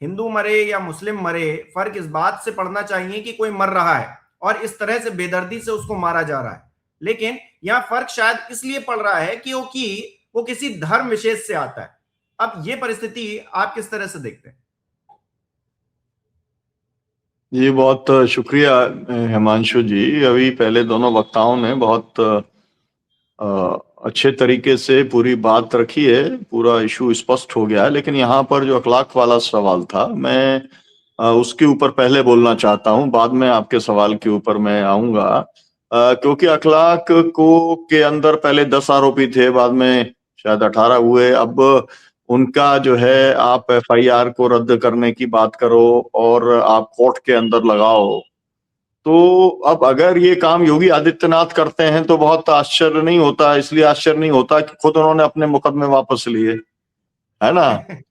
हिंदू मरे या मुस्लिम मरे, फर्क इस बात से पड़ना चाहिए कि कोई मर रहा है और इस तरह से बेदर्दी से उसको मारा जा रहा है। लेकिन यहां फर्क शायद इसलिए पड़ रहा है क्योंकि वो किसी धर्म विशेष से आता है। अब ये परिस्थिति आप किस तरह से देखते हैं? जी बहुत शुक्रिया हिमांशु जी। अभी पहले दोनों वक्ताओं ने बहुत अच्छे तरीके से पूरी बात रखी है, पूरा इशू स्पष्ट हो गया है। लेकिन यहाँ पर जो अखलाक वाला सवाल था, मैं उसके ऊपर पहले बोलना चाहता हूँ, बाद में आपके सवाल के ऊपर मैं आऊंगा। क्योंकि अखलाक को के अंदर पहले 10 आरोपी थे, बाद में शायद 18 हुए। अब उनका जो है आप एफआईआर को रद्द करने की बात करो और आप कोर्ट के अंदर लगाओ। तो अब अगर ये काम योगी आदित्यनाथ करते हैं तो बहुत आश्चर्य नहीं होता, इसलिए आश्चर्य नहीं होता कि खुद उन्होंने अपने मुकदमे वापस लिए, है ना।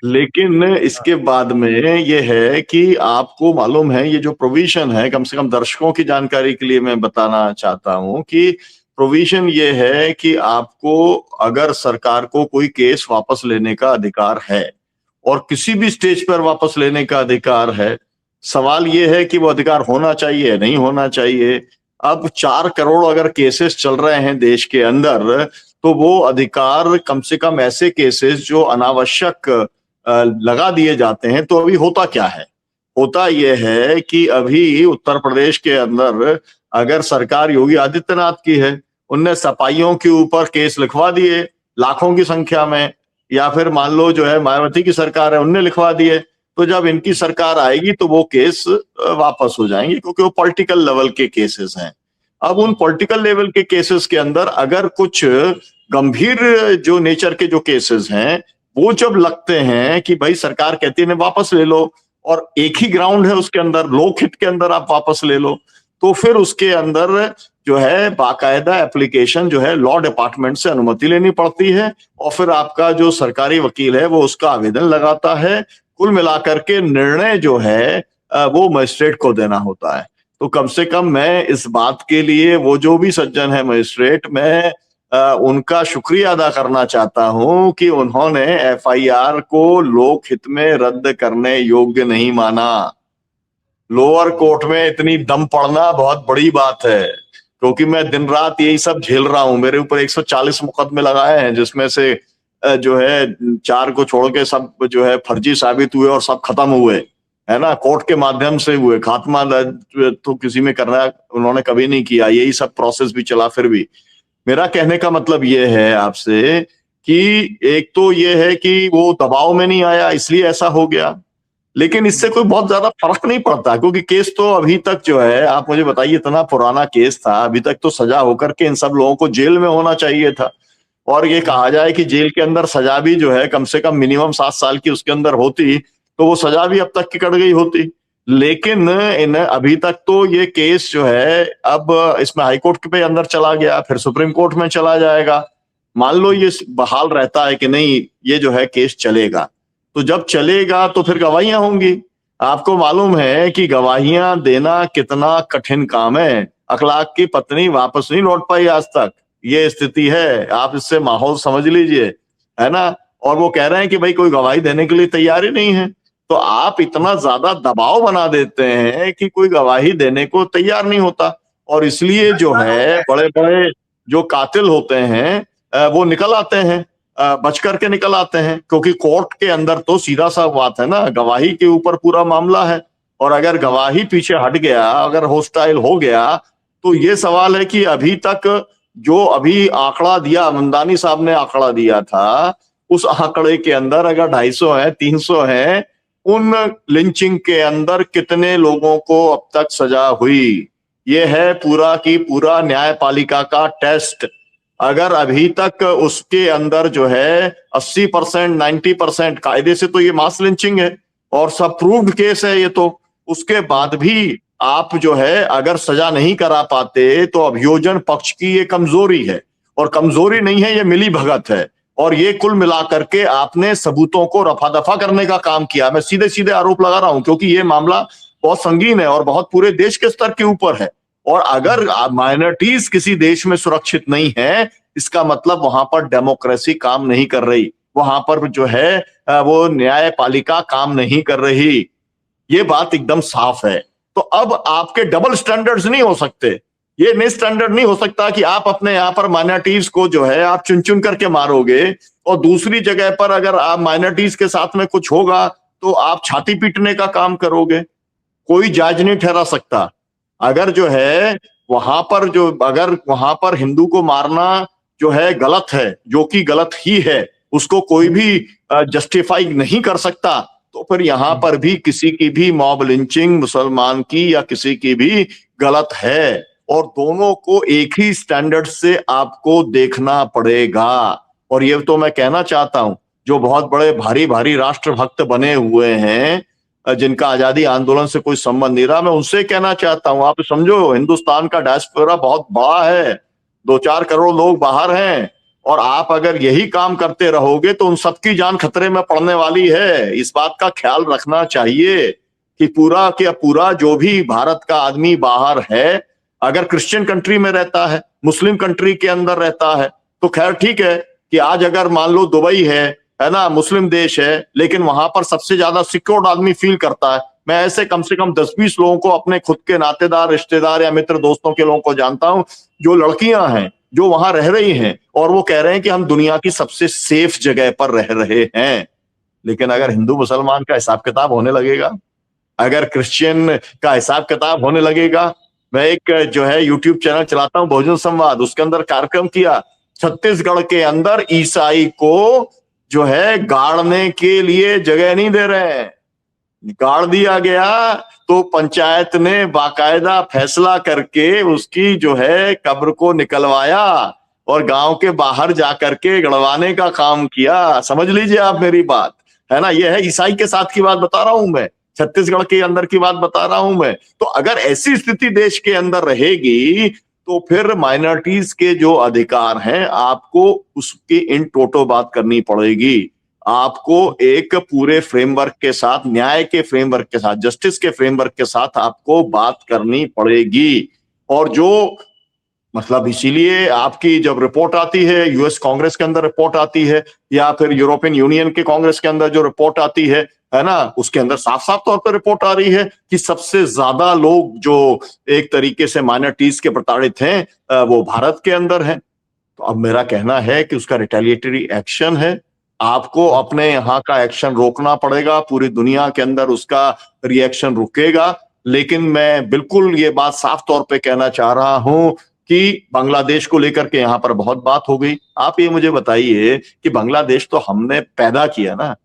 लेकिन इसके बाद में ये है कि आपको मालूम है, ये जो प्रोविजन है, कम से कम दर्शकों की जानकारी के लिए मैं बताना चाहता हूं कि प्रोविजन ये है कि आपको अगर सरकार को कोई केस वापस लेने का अधिकार है, और किसी भी स्टेज पर वापस लेने का अधिकार है, सवाल ये है कि वो अधिकार होना चाहिए नहीं होना चाहिए। अब 4 करोड़ अगर केसेस चल रहे हैं देश के अंदर, तो वो अधिकार कम से कम ऐसे केसेस जो अनावश्यक लगा दिए जाते हैं। तो अभी होता क्या है, होता यह है कि अभी उत्तर प्रदेश के अंदर अगर सरकार योगी आदित्यनाथ की है, उनने सपाइयों के ऊपर केस लिखवा दिए लाखों की संख्या में, या फिर मान लो जो है मायावती की सरकार है, उनने लिखवा दिए। तो जब इनकी सरकार आएगी तो वो केस वापस हो जाएंगे, क्योंकि वो पॉलिटिकल लेवल के केसेस हैं। अब उन पॉलिटिकल लेवल के केसेस के अंदर अगर कुछ गंभीर जो नेचर के जो केसेस हैं, वो जब लगते हैं कि भाई सरकार कहती है वापस ले लो, और एक ही ग्राउंड है उसके अंदर, लोकहित के अंदर आप वापस ले लो, तो फिर उसके अंदर जो है बाकायदा एप्लीकेशन जो है लॉ डिपार्टमेंट से अनुमति लेनी पड़ती है, और फिर आपका जो सरकारी वकील है वो उसका आवेदन लगाता है। कुल मिलाकर के निर्णय जो है वो मजिस्ट्रेट को देना होता है। तो कम से कम मैं इस बात के लिए, वो जो भी सज्जन है मजिस्ट्रेट, मैं उनका शुक्रिया अदा करना चाहता हूं कि उन्होंने एफआईआर को लोकहित में रद्द करने योग्य नहीं माना। लोअर कोर्ट में इतनी दम पड़ना बहुत बड़ी बात है, क्योंकि मैं दिन रात यही सब झेल रहा हूं। मेरे ऊपर 140 मुकदमे लगाए हैं, जिसमें से जो है 4 को छोड़ के सब जो है फर्जी साबित हुए और सब खत्म हुए, है ना, कोर्ट के माध्यम से हुए। खात्मा तो किसी में करना उन्होंने कभी नहीं किया, यही सब प्रोसेस भी चला। फिर भी मेरा कहने का मतलब ये है आपसे कि एक तो ये है कि वो दबाव में नहीं आया इसलिए ऐसा हो गया, लेकिन इससे कोई बहुत ज्यादा फर्क नहीं पड़ता, क्योंकि केस तो अभी तक जो है, आप मुझे बताइए, इतना पुराना केस था, अभी तक तो सजा होकर के इन सब लोगों को जेल में होना चाहिए था। और ये कहा जाए कि जेल के अंदर सजा भी जो है कम से कम मिनिमम 7 साल की उसके अंदर होती, तो वो सजा भी अब तक की कट गई होती। लेकिन इन अभी तक तो ये केस जो है अब इसमें हाईकोर्ट पे अंदर चला गया, फिर सुप्रीम कोर्ट में चला जाएगा। मान लो ये बहाल रहता है कि नहीं, ये जो है केस चलेगा, तो जब चलेगा तो फिर गवाहियां होंगी। आपको मालूम है कि गवाहियां देना कितना कठिन काम है। अखलाक की पत्नी वापस नहीं लौट पाई आज तक, ये स्थिति है। आप इससे माहौल समझ लीजिए, है ना। और वो कह रहे हैं कि भाई कोई गवाही देने के लिए तैयार ही नहीं है। तो आप इतना ज्यादा दबाव बना देते हैं कि कोई गवाही देने को तैयार नहीं होता, और इसलिए जो है बड़े बड़े जो कातिल होते हैं वो निकल आते हैं, बच करके निकल आते हैं। क्योंकि कोर्ट के अंदर तो सीधा सा बात है ना, गवाही के ऊपर पूरा मामला है, और अगर गवाही पीछे हट गया, अगर होस्टाइल हो गया, तो ये सवाल है कि अभी तक जो अभी आंकड़ा दिया, मंदानी साहब ने आंकड़ा दिया था, उस आंकड़े के अंदर अगर 250 है, 300 है, उन लिंचिंग के अंदर कितने लोगों को अब तक सजा हुई? ये है पूरा की पूरा न्यायपालिका का टेस्ट। अगर अभी तक उसके अंदर जो है 80%, 90%, कायदे से तो ये मास लिंचिंग है और सब प्रूव्ड केस है ये, तो उसके बाद भी आप जो है अगर सजा नहीं करा पाते, तो अभियोजन पक्ष की ये कमजोरी है, और कमजोरी नहीं है, ये मिली भगत है। और ये कुल मिलाकर के आपने सबूतों को रफा दफा करने का काम किया। मैं सीधे सीधे आरोप लगा रहा हूं, क्योंकि ये मामला बहुत संगीन है और बहुत पूरे देश के स्तर के ऊपर है। और अगर माइनॉरिटीज किसी देश में सुरक्षित नहीं है, इसका मतलब वहां पर डेमोक्रेसी काम नहीं कर रही। वहां पर जो है वो न्यायपालिका काम नहीं कर रही। ये बात एकदम साफ है। तो अब आपके डबल स्टैंडर्ड्स नहीं हो सकते। ये नए स्टैंडर्ड नहीं हो सकता कि आप अपने यहाँ पर माइनॉरिटीज को जो है आप चुन चुन करके मारोगे और दूसरी जगह पर अगर आप माइनॉरिटीज के साथ में कुछ होगा तो आप छाती पीटने का काम करोगे। कोई जायज नहीं ठहरा सकता। अगर जो है वहां पर जो अगर वहां पर हिंदू को मारना जो है गलत है, जो कि गलत ही है, उसको कोई भी जस्टिफाई नहीं कर सकता, तो फिर यहां पर भी किसी की भी मॉब लिंचिंग मुसलमान की या किसी की भी गलत है। और दोनों को एक ही स्टैंडर्ड से आपको देखना पड़ेगा। और ये तो मैं कहना चाहता हूं, जो बहुत बड़े भारी भारी राष्ट्रभक्त बने हुए हैं, जिनका आजादी आंदोलन से कोई संबंध नहीं रहा, मैं उनसे कहना चाहता हूं, आप समझो हिंदुस्तान का डायस्पोरा बहुत बड़ा है, 2-4 करोड़ लोग बाहर हैं, और आप अगर यही काम करते रहोगे तो उन सबकी जान खतरे में पड़ने वाली है। इस बात का ख्याल रखना चाहिए कि पूरा के पूरा जो भी भारत का आदमी बाहर है, अगर क्रिश्चियन कंट्री में रहता है, मुस्लिम कंट्री के अंदर रहता है, तो खैर ठीक है कि आज अगर मान लो दुबई है ना, मुस्लिम देश है, लेकिन वहां पर सबसे ज्यादा सिक्योर्ड आदमी फील करता है। मैं ऐसे कम से कम 10-20 लोगों को अपने खुद के नातेदार, रिश्तेदार या मित्र दोस्तों के लोगों को जानता हूं, जो लड़कियां हैं जो वहां रह रही हैं और वो कह रहे हैं कि हम दुनिया की सबसे सेफ जगह पर रह रहे हैं। लेकिन अगर हिंदू मुसलमान का हिसाब किताब होने लगेगा, अगर क्रिश्चियन का हिसाब किताब होने लगेगा, मैं एक जो है यूट्यूब चैनल चलाता हूं बहुजन संवाद, उसके अंदर कार्यक्रम किया, छत्तीसगढ़ के अंदर ईसाई को जो है गाड़ने के लिए जगह नहीं दे रहे हैं। गाड़ दिया गया तो पंचायत ने बाकायदा फैसला करके उसकी जो है कब्र को निकलवाया और गांव के बाहर जाकर के गड़वाने का काम किया। समझ लीजिए आप मेरी बात, है ना। यह है ईसाई के साथ की बात बता रहा हूं मैं, छत्तीसगढ़ के अंदर की बात बता रहा हूं मैं। तो अगर ऐसी स्थिति देश के अंदर रहेगी तो फिर माइनॉरिटीज के जो अधिकार हैं आपको उसकी इन टोटो बात करनी पड़ेगी। आपको एक पूरे फ्रेमवर्क के साथ, न्याय के फ्रेमवर्क के साथ, जस्टिस के फ्रेमवर्क के साथ आपको बात करनी पड़ेगी। और जो मतलब इसीलिए आपकी जब रिपोर्ट आती है, यूएस कांग्रेस के अंदर रिपोर्ट आती है या फिर यूरोपियन यूनियन के कांग्रेस के अंदर जो रिपोर्ट आती है ना, उसके अंदर साफ साफ तौर पर रिपोर्ट आ रही है कि सबसे ज्यादा लोग जो एक तरीके से माइनॉरिटीज के प्रताड़ित हैं वो भारत के अंदर हैं। तो अब मेरा कहना है कि उसका रिटेलिएटरी एक्शन है, आपको अपने यहाँ का एक्शन रोकना पड़ेगा, पूरी दुनिया के अंदर उसका रिएक्शन रुकेगा। लेकिन मैं बिल्कुल ये बात साफ तौर पे कहना चाह रहा हूं कि बांग्लादेश को लेकर के यहाँ पर बहुत बात हो गई। आप ये मुझे बताइए कि बांग्लादेश तो हमने पैदा किया ना,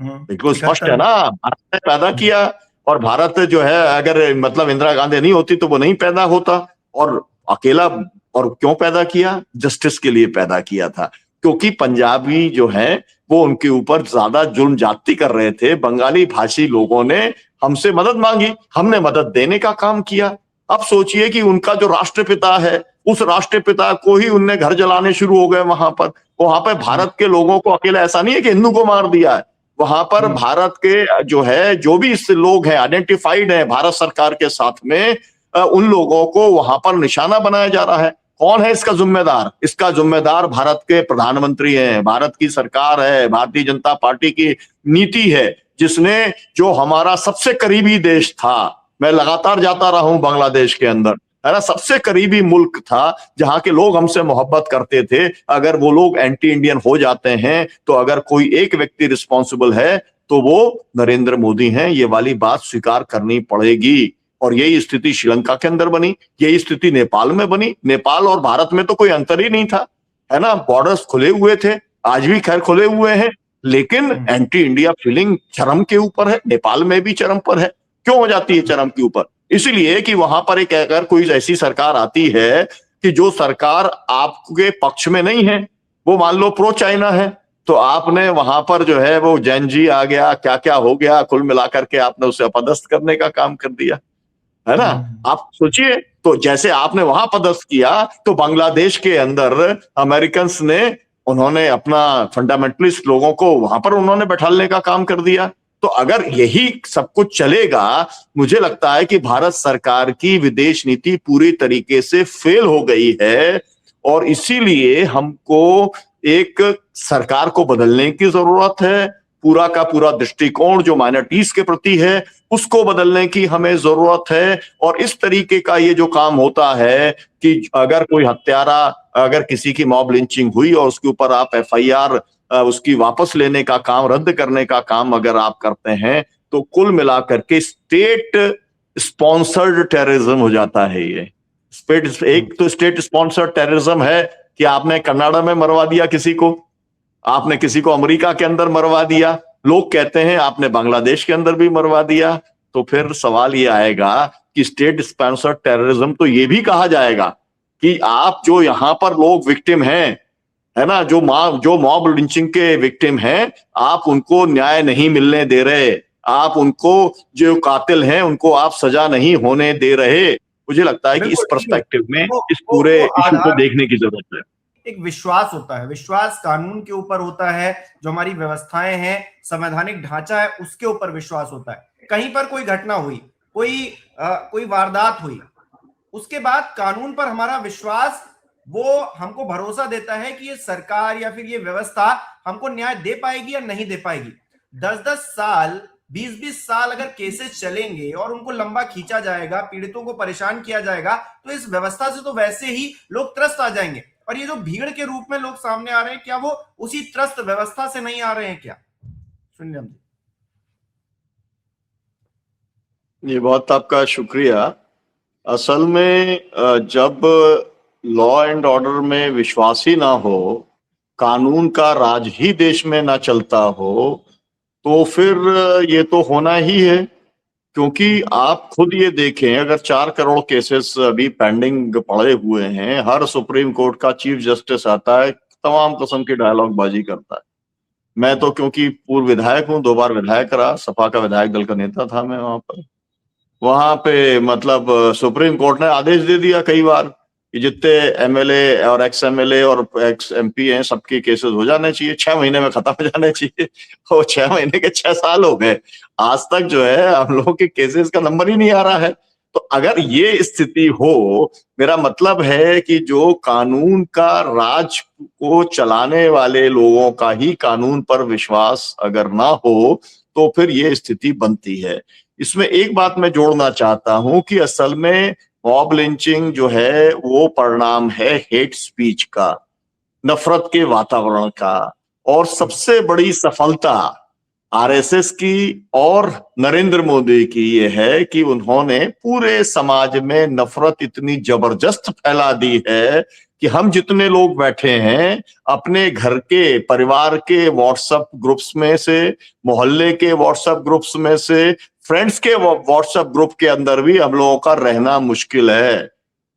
बिल्कुल स्पष्ट है ना, भारत ने पैदा किया। और भारत जो है अगर मतलब इंदिरा गांधी नहीं होती तो वो नहीं पैदा होता। और अकेला, और क्यों पैदा किया? जस्टिस के लिए पैदा किया था, क्योंकि पंजाबी जो है वो उनके ऊपर ज्यादा जुल्म जाती कर रहे थे। बंगाली भाषी लोगों ने हमसे मदद मांगी, हमने मदद देने का काम किया। अब सोचिए कि उनका जो राष्ट्रपिता है, उस राष्ट्रपिता को ही उनने घर जलाने शुरू हो गए वहां पर भारत के लोगों को अकेला ऐसा नहीं है कि हिंदू को मार दिया है, वहां पर भारत के जो है जो भी लोग हैं आइडेंटिफाइड है भारत सरकार के साथ में, उन लोगों को वहां पर निशाना बनाया जा रहा है। कौन है इसका जिम्मेदार? इसका जिम्मेदार भारत के प्रधानमंत्री हैं, भारत की सरकार है, भारतीय जनता पार्टी की नीति है, जिसने जो हमारा सबसे करीबी देश था, मैं लगातार जाता रहा हूं बांग्लादेश के अंदर, है ना, सबसे करीबी मुल्क था जहां के लोग हमसे मोहब्बत करते थे। अगर वो लोग एंटी इंडियन हो जाते हैं तो अगर कोई एक व्यक्ति रिस्पॉन्सिबल है तो वो नरेंद्र मोदी हैं। ये वाली बात स्वीकार करनी पड़ेगी। और यही स्थिति श्रीलंका के अंदर बनी, यही स्थिति नेपाल में बनी। नेपाल और भारत में तो कोई अंतर ही नहीं था, है ना, बॉर्डर्स खुले हुए थे, आज भी खैर खुले हुए हैं, लेकिन एंटी इंडिया फीलिंग चरम के ऊपर है, नेपाल में भी चरम पर है। क्यों हो जाती है चरम के ऊपर? इसलिए कि वहां पर एक अगर कोई ऐसी सरकार आती है कि जो सरकार आपके पक्ष में नहीं है, वो मान लो प्रो चाइना है, तो आपने वहां पर जो है वो जैन जी आ गया, क्या क्या हो गया, कुल मिलाकर के आपने उसे अपदस्थ करने का काम कर दिया, है ना। आप सोचिए, तो जैसे आपने वहां पदस्थ किया तो बांग्लादेश के अंदर अमेरिकन ने उन्होंने अपना फंडामेंटलिस्ट लोगों को वहां पर उन्होंने बैठालने का काम कर दिया। तो अगर यही सब कुछ चलेगा, मुझे लगता है कि भारत सरकार की विदेश नीति पूरी तरीके से फेल हो गई है। और इसीलिए हमको एक सरकार को बदलने की जरूरत है, पूरा का पूरा दृष्टिकोण जो माइनॉरिटीज के प्रति है उसको बदलने की हमें जरूरत है। और इस तरीके का ये जो काम होता है कि अगर कोई हत्यारा, अगर किसी की मॉब लिंचिंग हुई और उसके ऊपर आप एफआईआर उसकी वापस लेने का काम, रद्द करने का काम अगर आप करते हैं, तो कुल मिलाकर के स्टेट स्पॉन्सर्ड टेररिज्म हो जाता है ये। एक तो स्टेट स्पॉन्सर्ड टेररिज्म है कि आपने कनाडा में मरवा दिया किसी को, आपने किसी को अमेरिका के अंदर मरवा दिया, लोग कहते हैं आपने बांग्लादेश के अंदर भी मरवा दिया। तो फिर सवाल ये आएगा कि स्टेट स्पॉन्सर्ड टेररिज्म तो ये भी कहा जाएगा कि आप जो यहां पर लोग विक्टिम हैं, है ना, जो मॉब लिंचिंग के विक्टिम हैं, आप उनको न्याय नहीं मिलने दे रहे, आप उनको, जो कातिल हैं उनको आप सजा नहीं होने दे रहे। मुझे लगता है कि इस बिल्कुल, पर्सपेक्टिव में इस वो पूरे इशू को आधार देखने की जरूरत है। एक विश्वास होता है, विश्वास कानून के ऊपर होता है, जो हमारी व्यवस्थाएं हैं, संवैधानिक ढांचा है, उसके ऊपर विश्वास होता है। कहीं पर कोई घटना हुई, कोई वारदात हुई, उसके बाद कानून पर हमारा विश्वास, वो हमको भरोसा देता है कि ये सरकार या फिर ये व्यवस्था हमको न्याय दे पाएगी या नहीं दे पाएगी। 10-10 साल, 20-20 साल अगर केसेस चलेंगे और उनको लंबा खींचा जाएगा, पीड़ितों को परेशान किया जाएगा, तो इस व्यवस्था से तो वैसे ही लोग त्रस्त आ जाएंगे। और ये जो भीड़ के रूप में लोग सामने आ रहे हैं, क्या वो उसी त्रस्त व्यवस्था से नहीं आ रहे हैं क्या? सुनिए जी। ये बहुत आपका शुक्रिया। असल में जब लॉ एंड ऑर्डर में विश्वास ही ना हो, कानून का राज ही देश में ना चलता हो, तो फिर ये तो होना ही है। क्योंकि आप खुद ये देखें, अगर 4 करोड़ केसेस अभी पेंडिंग पड़े हुए हैं, हर सुप्रीम कोर्ट का चीफ जस्टिस आता है, तमाम किस्म की डायलॉग बाजी करता है। मैं तो क्योंकि पूर्व विधायक हूं, 2 बार विधायक रहा, सपा का विधायक दल का नेता था मैं वहां पे मतलब सुप्रीम कोर्ट ने आदेश दे दिया कई बार कि जितने एमएलए और एक्स एमएलए और एक्स एमपी हैं सबके केसेस हो जाने चाहिए, 6 महीने में खत्म हो जाने चाहिए। और 6 महीने के 6 साल हो गए, आज तक जो है हम लोगों के केसेस का नंबर ही नहीं आ रहा है। तो अगर ये स्थिति हो, मेरा मतलब है कि जो कानून का राज को चलाने वाले लोगों का ही कानून पर विश्वास अगर ना हो, तो फिर ये स्थिति बनती है। इसमें एक बात मैं जोड़ना चाहता हूं कि असल में मॉब लिंचिंग जो है वो परिणाम है हेट स्पीच का, नफरत के वातावरण का। और सबसे बड़ी सफलता आरएसएस की और नरेंद्र मोदी की ये है कि उन्होंने पूरे समाज में नफरत इतनी जबरदस्त फैला दी है कि हम जितने लोग बैठे हैं, अपने घर के, परिवार के व्हाट्सएप ग्रुप्स में से, मोहल्ले के व्हाट्सएप ग्रुप्स में से, फ्रेंड्स के व्हाट्सएप ग्रुप के अंदर भी हम लोगों का रहना मुश्किल है।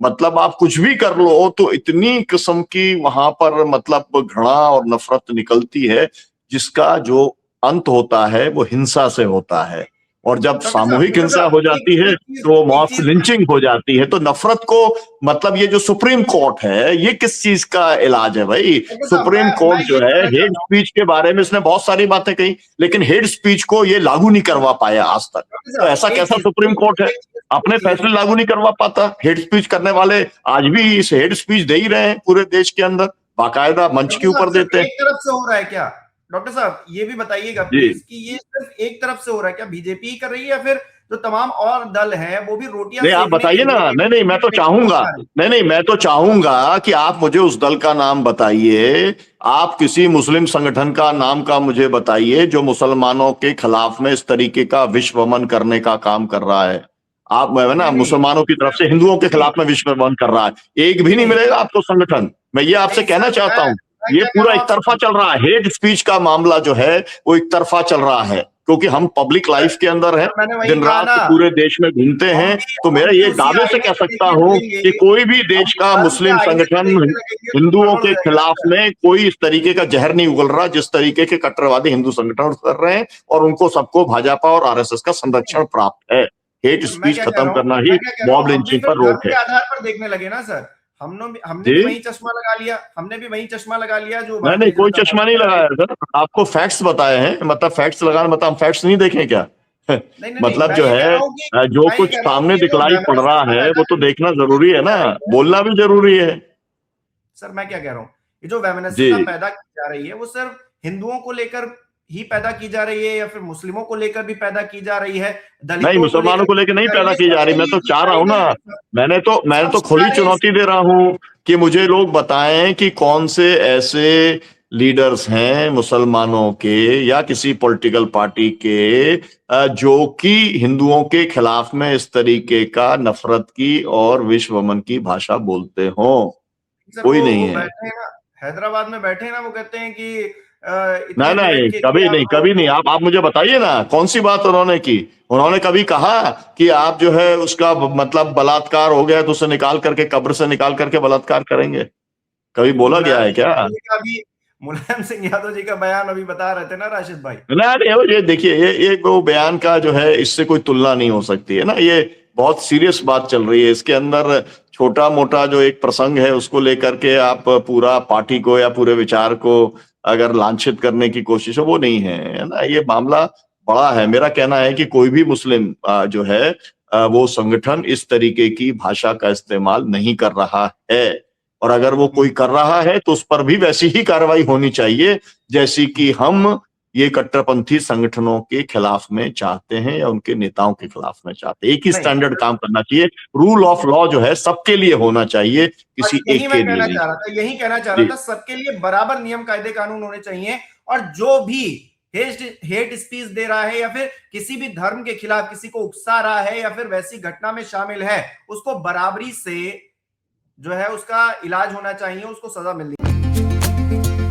मतलब आप कुछ भी कर लो तो इतनी किस्म की वहां पर मतलब घृणा और नफरत निकलती है, जिसका जो अंत होता है वो हिंसा से होता है। और जब सामूहिक हिंसा हो जाती है तो मॉब लिंचिंग हो जाती है। तो नफरत को मतलब ये जो सुप्रीम कोर्ट है, ये किस चीज का इलाज है भाई? सुप्रीम कोर्ट जो है हेट स्पीच के बारे में इसने बहुत सारी बातें कही, लेकिन हेट स्पीच को ये लागू नहीं करवा पाया आज तक। तो ऐसा कैसा सुप्रीम कोर्ट है, अपने फैसले लागू नहीं करवा पाता? हेट स्पीच करने वाले आज भी इस हेट स्पीच दे ही रहे हैं पूरे देश के अंदर, बाकायदा मंच के ऊपर देते हैं। एक तरफ से हो रहा है क्या डॉक्टर साहब, ये भी बताइएगा प्लीज कि ये सिर्फ एक तरफ से हो रहा है क्या? बीजेपी ही कर रही है या फिर जो तमाम और दल हैं वो भी रोटियां नहीं, आप बताइए ना। नहीं, मैं तो चाहूंगा, मैं तो चाहूंगा कि आप मुझे उस दल का नाम बताइए, आप किसी मुस्लिम संगठन का नाम का मुझे बताइए जो मुसलमानों के खिलाफ में इस तरीके का विश्वमन करने का काम कर रहा है। आप ना मुसलमानों की तरफ से हिंदुओं के खिलाफ में विश्वमन कर रहा है, एक भी नहीं मिलेगा आपको संगठन। मैं ये आपसे कहना चाहता हूं, ये पूरा एक तरफा चल रहा है। हेट स्पीच का मामला जो है वो एक तरफा चल रहा है, क्योंकि हम पब्लिक लाइफ के अंदर हैं, दिन रात पूरे देश में घूमते हैं। तो मैं ये दावे से कह सकता हूं कि कोई भी देश का मुस्लिम संगठन हिंदुओं के खिलाफ में कोई इस तरीके का जहर नहीं उगल रहा जिस तरीके के कट्टरवादी हिंदू संगठन कर रहे हैं, और उनको सबको भाजपा और आरएसएस का संरक्षण प्राप्त है। हेट स्पीच खत्म करना ही मॉब लिंचिंग पर रोक है। आधार पर देखने लगे ना सर, हमने भी वही चश्मा लगा लिया, हमने भी वही चश्मा लगा लिया जो नहीं, कोई चश्मा नहीं लगाया सर, आपको फैक्ट्स बताए हैं। मतलब फैक्ट्स लगाना मतलब हम फैक्ट्स नहीं देखें क्या? मतलब जो है जो कुछ सामने दिखलाई पड़ रहा है वो तो देखना जरूरी है ना, बोलना भी जरूरी है। सर मैं क्या कह रहा हूँ, ये जो वैमनस्यता जी पैदा की जा रही है वो सिर्फ हिंदुओं को लेकर ही पैदा की जा रही है या फिर मुस्लिमों को लेकर भी पैदा की जा रही है, नहीं, दलितों को मुसलमानों लेकर को लेकर नहीं पैदा ये की जा रही। सबके मैं लिए तो की चाह जा रहा रही हूं ना, है। मैंने तो सब खुली सारे चुनौती दे रहा हूं कि मुझे लोग बताएं कि कौन से ऐसे लीडर्स हैं मुसलमानों के या किसी पॉलिटिकल पार्टी के जो कि हिंदुओं के खिलाफ में इस तरीके का नफरत की और विश्वमन की भाषा बोलते हों। सर कोई नहीं वो है। बैठे हैं ना, हैदराबाद में बैठे हैं ना, वो कहते हैं कि नहीं इतने नहीं, मिनट के लिए कभी नहीं, आपको। कभी नहीं। आप मुझे बताइए ना कौन सी बात उन्होंने की। उन्होंने कभी कहा कि आप जो है उसका मतलब बलात्कार हो गया तो उसे निकाल करके, कब्र से निकाल करके बलात्कार करेंगे? कभी बोला गया है क्या? मुलायम सिंह यादव जी का बयान अभी बता रहे थे ना राशिद भाई। ना ये देखिए, ये वो बयान का जो है इससे कोई तुलना नहीं हो सकती है ना। ये बहुत सीरियस बात चल रही है, इसके अंदर छोटा मोटा जो एक प्रसंग है उसको लेकर के आप पूरा पार्टी को या पूरे विचार को अगर लांछित करने की कोशिश है, वो नहीं है ना। ये मामला बड़ा है। मेरा कहना है कि कोई भी मुस्लिम जो है वो संगठन इस तरीके की भाषा का इस्तेमाल नहीं कर रहा है, और अगर वो कोई कर रहा है तो उस पर भी वैसी ही कार्रवाई होनी चाहिए जैसी कि हम ये कट्टरपंथी संगठनों के खिलाफ में चाहते हैं या उनके नेताओं के खिलाफ में चाहते हैं। एक ही नहीं, स्टैंडर्ड काम करना चाहिए। रूल ऑफ लॉ जो है सबके लिए होना चाहिए, बस किसी यही एक मैं के लिए कहना नहीं। चाह रहा था, यही कहना चाह रहा जी था, सबके लिए बराबर नियम कायदे कानून होने चाहिए। और जो भी हेट स्पीच दे रहा है या फिर किसी भी धर्म के खिलाफ किसी को उकसा रहा है या फिर वैसी घटना में शामिल है, उसको बराबरी से जो है उसका इलाज होना चाहिए, उसको सजा मिलनी चाहिए।